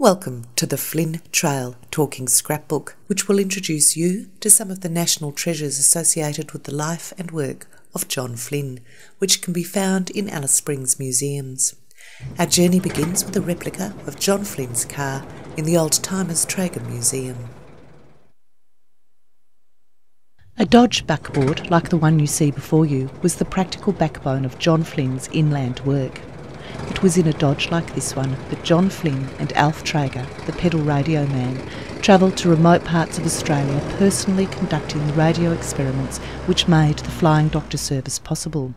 Welcome to the Flynn Trail Talking Scrapbook, which will introduce you to some of the national treasures associated with the life and work of John Flynn, which can be found in Alice Springs museums. Our journey begins with a replica of John Flynn's car in the Old Timers Traeger Museum. A Dodge buckboard, like the one you see before you, was the practical backbone of John Flynn's inland work. It was in a Dodge like this one that John Flynn and Alf Traeger, the pedal radio man, travelled to remote parts of Australia personally conducting the radio experiments which made the Flying Doctor service possible.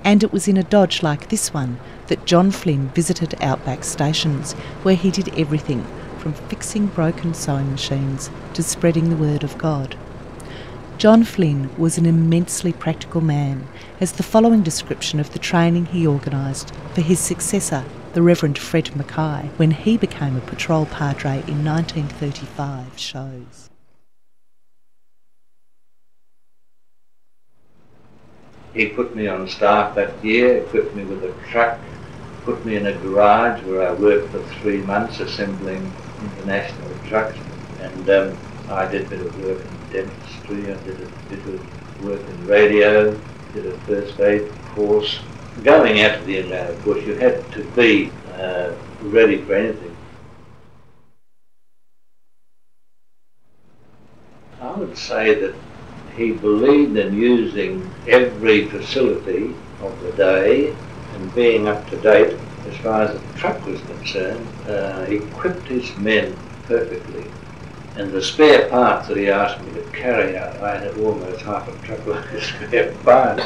And it was in a Dodge like this one that John Flynn visited outback stations, where he did everything from fixing broken sewing machines to spreading the word of God. John Flynn was an immensely practical man, as the following description of the training he organised for his successor, the Reverend Fred Mackay, when he became a patrol padre in 1935, shows. He put me on staff that year, equipped me with a truck, put me in a garage where I worked for 3 months assembling international trucks, and I did a bit of work in dentistry, I did a bit of work in radio, did a first aid course. Going out to the inland, of course, you had to be ready for anything. I would say that he believed in using every facility of the day and being up to date as far as the truck was concerned. He equipped his men perfectly. And the spare parts that he asked me to carry out, I had almost half a truckload of spare parts.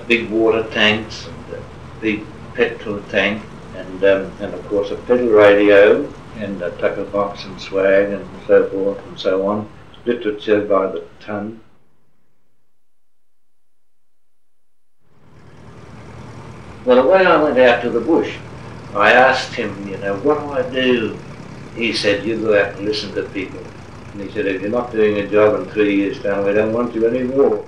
Big water tanks, and a big petrol tank, and of course a pedal radio, and a tucker box and swag and so forth and so on. Literature by the ton. Well, the way I went out to the bush, I asked him, what do I do? He said, you go out and listen to people. And he said, if you're not doing a job in 3 years' time, we don't want you anymore.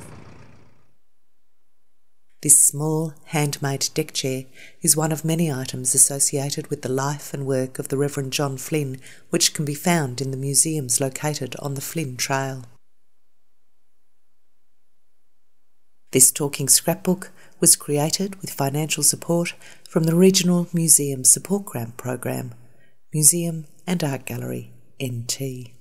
This small, handmade deck chair is one of many items associated with the life and work of the Reverend John Flynn, which can be found in the museums located on the Flynn Trail. This talking scrapbook was created with financial support from the Regional Museum Support Grant Program, Museum and Art Gallery, NT.